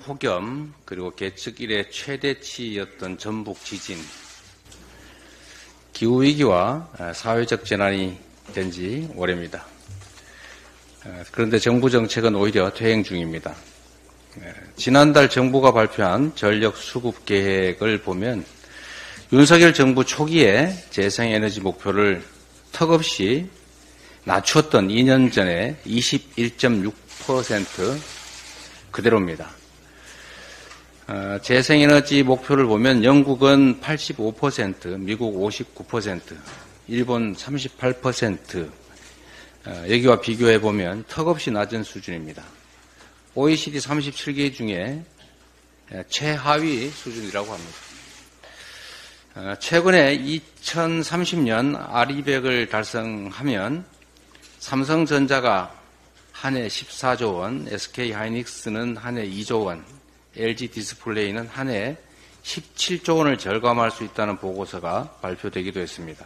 폭염 그리고 개측 이래 최대치였던 전북 지진, 기후위기와 사회적 재난이 된 지 오래입니다. 그런데 정부 정책은 오히려 퇴행 중입니다. 지난달 정부가 발표한 전력 수급 계획을 보면 윤석열 정부 초기에 재생에너지 목표를 턱없이 낮췄던 2년 전에 21.6% 그대로입니다. 재생에너지 목표를 보면 영국은 85%, 미국 59%, 일본 38%, 여기와 비교해 보면 턱없이 낮은 수준입니다. OECD 37개 중에 최하위 수준이라고 합니다. 최근에 2030년 R200을 달성하면 삼성전자가 한 해 14조 원, SK하이닉스는 한 해 2조 원, LG 디스플레이는 한 해 17조 원을 절감할 수 있다는 보고서가 발표되기도 했습니다.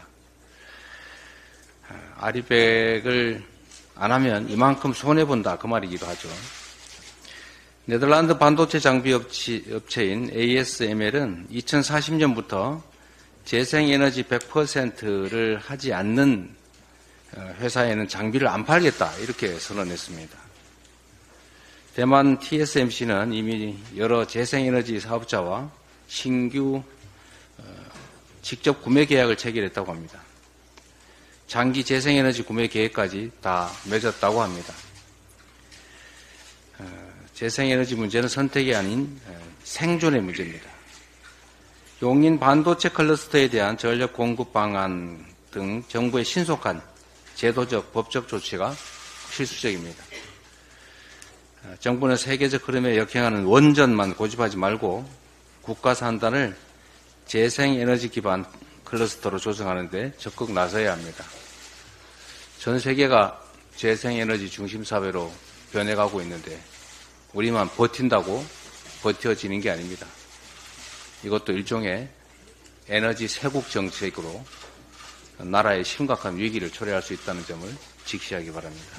R200을 안 하면 이만큼 손해본다, 그 말이기도 하죠. 네덜란드 반도체 장비 업체인 ASML은 2040년부터 재생에너지 100%를 하지 않는 회사에는 장비를 안 팔겠다, 이렇게 선언했습니다. 대만 TSMC는 이미 여러 재생에너지 사업자와 신규 직접 구매 계약을 체결했다고 합니다. 장기 재생에너지 구매 계획까지 다 맺었다고 합니다. 재생에너지 문제는 선택이 아닌 생존의 문제입니다. 용인 반도체 클러스터에 대한 전력 공급 방안 등 정부의 신속한 제도적, 법적 조치가 필수적입니다. 정부는 세계적 흐름에 역행하는 원전만 고집하지 말고 국가 산단을 재생에너지 기반 클러스터로 조성하는 데 적극 나서야 합니다. 전 세계가 재생에너지 중심 사회로 변해가고 있는데 우리만 버틴다고 버텨지는 게 아닙니다. 이것도 일종의 에너지 쇄국 정책으로 나라의 심각한 위기를 초래할 수 있다는 점을 직시하기 바랍니다.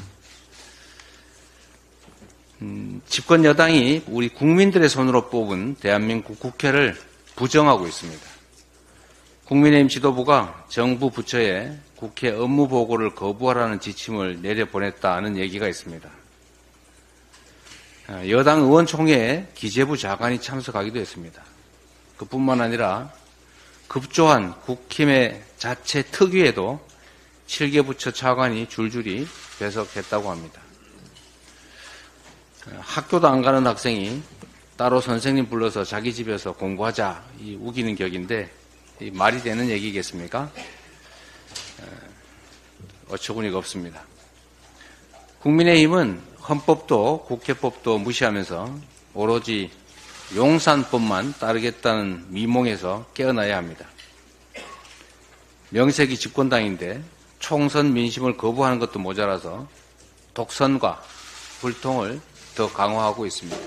집권 여당이 우리 국민들의 손으로 뽑은 대한민국 국회를 부정하고 있습니다. 국민의힘 지도부가 정부 부처에 국회 업무 보고를 거부하라는 지침을 내려보냈다는 얘기가 있습니다. 여당 의원총회에 기재부 장관이 참석하기도 했습니다. 그뿐만 아니라 급조한 국힘의 자체 특위에도 7개 부처 차관이 줄줄이 배석했다고 합니다. 학교도 안 가는 학생이 따로 선생님 불러서 자기 집에서 공부하자, 이 우기는 격인데 이 말이 되는 얘기겠습니까? 어처구니가 없습니다. 국민의힘은 헌법도 국회법도 무시하면서 오로지 용산법만 따르겠다는 미몽에서 깨어나야 합니다. 명색이 집권당인데 총선 민심을 거부하는 것도 모자라서 독선과 불통을 더 강화하고 있습니다.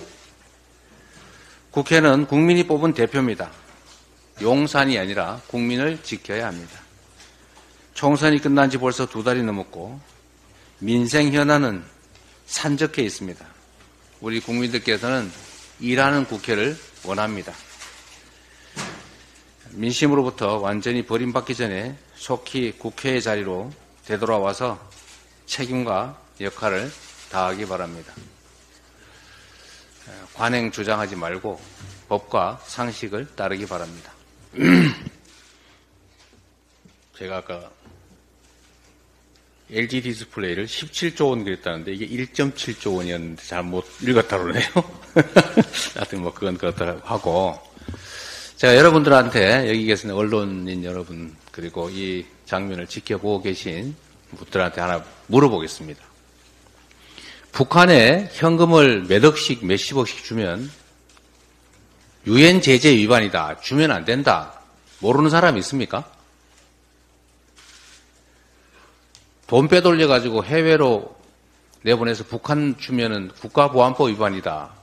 국회는 국민이 뽑은 대표입니다. 용산이 아니라 국민을 지켜야 합니다. 총선이 끝난 지 벌써 2달이 넘었고 민생 현안은 산적해 있습니다. 우리 국민들께서는 일하는 국회를 원합니다. 민심으로부터 완전히 버림받기 전에 속히 국회의 자리로 되돌아와서 책임과 역할을 다하기 바랍니다. 관행 주장하지 말고 법과 상식을 따르기 바랍니다. 제가 아까 LG 디스플레이를 17조 원 그랬다는데 이게 1.7조 원이었는데 잘못 읽었다 그러네요. 하여튼 뭐 그건 그렇다 하고, 제가 여러분들한테 여기 계신 언론인 여러분 그리고 이 장면을 지켜보고 계신 분들한테 하나 물어보겠습니다. 북한에 현금을 몇 억씩 몇십억씩 주면 유엔 제재 위반이다, 주면 안 된다, 모르는 사람 있습니까? 돈 빼돌려가지고 해외로 내보내서 북한 주면은 국가보안법 위반이다,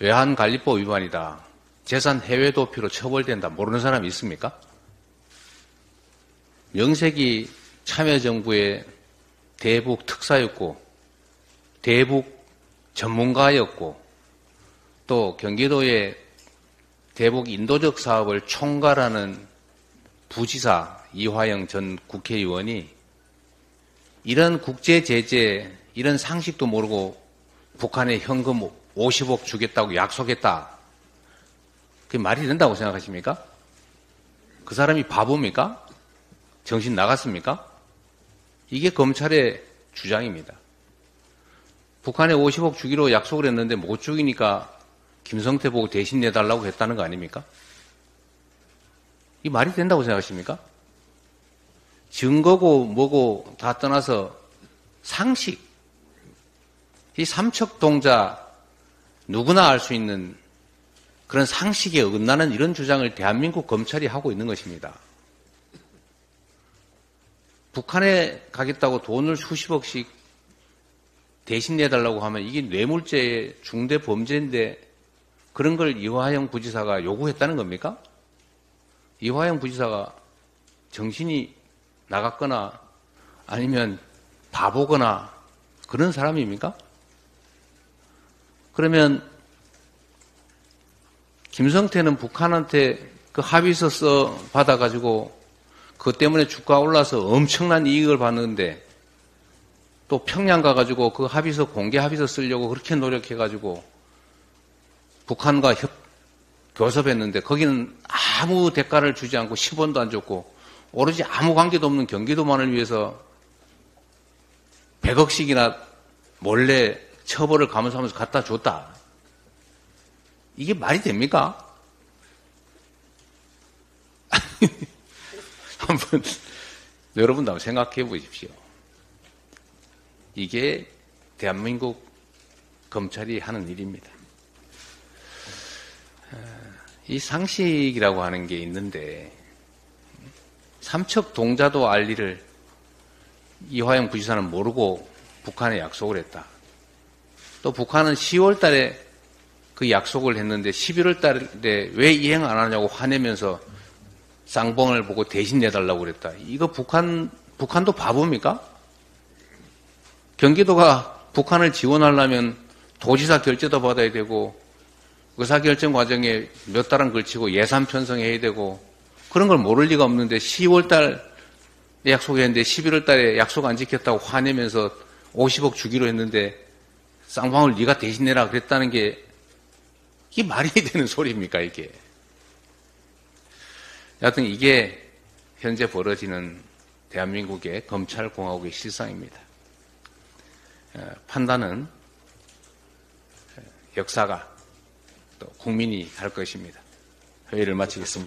외환관리법 위반이다, 재산 해외 도피로 처벌된다, 모르는 사람이 있습니까? 명색이 참여정부의 대북 특사였고 대북 전문가였고 또 경기도의 대북 인도적 사업을 총괄하는 부지사 이화영 전 국회의원이 이런 국제 제재, 이런 상식도 모르고 북한에 현금 50억 주겠다고 약속했다. 그게 말이 된다고 생각하십니까? 그 사람이 바보입니까? 정신 나갔습니까? 이게 검찰의 주장입니다. 북한에 50억 주기로 약속을 했는데 못 주기니까 김성태 보고 대신 내달라고 했다는 거 아닙니까? 이 말이 된다고 생각하십니까? 증거고 뭐고 다 떠나서 상식, 이 삼척동자 누구나 알 수 있는 그런 상식에 어긋나는 이런 주장을 대한민국 검찰이 하고 있는 것입니다. 북한에 가겠다고 돈을 수십억씩 대신 내달라고 하면 이게 뇌물죄의 중대 범죄인데 그런 걸 이화영 부지사가 요구했다는 겁니까? 이화영 부지사가 정신이 나갔거나 아니면 바보거나 그런 사람입니까? 그러면 김성태는 북한한테 그 합의서 받아가지고 그것 때문에 주가 올라서 엄청난 이익을 받는데 또 평양 가가지고 그 합의서 공개 합의서 쓰려고 그렇게 노력해가지고 북한과 교섭했는데 거기는 아무 대가를 주지 않고 10원도 안 줬고 오로지 아무 관계도 없는 경기도만을 위해서 100억씩이나 몰래 처벌을 감수하면서 갖다 줬다. 이게 말이 됩니까? 한번 여러분도 한번 생각해 보십시오. 이게 대한민국 검찰이 하는 일입니다. 이 상식이라고 하는 게 있는데 삼척 동자도 알 일을 이화영 부지사는 모르고 북한에 약속을 했다. 또 북한은 10월 달에 그 약속을 했는데 11월 달에 왜 이행 안 하냐고 화내면서 쌍봉을 보고 대신 내달라고 그랬다. 이거 북한도 바보입니까? 경기도가 북한을 지원하려면 도지사 결재도 받아야 되고 의사결정 과정에 몇 달은 걸치고 예산 편성해야 되고 그런 걸 모를 리가 없는데 10월 달에 약속했는데 11월 달에 약속 안 지켰다고 화내면서 50억 주기로 했는데 쌍방울 네가 대신 내라 그랬다는 게 이게 말이 되는 소리입니까 이게. 여하튼 이게 현재 벌어지는 대한민국의 검찰공화국의 실상입니다. 판단은 역사가 또 국민이 할 것입니다. 회의를 마치겠습니다.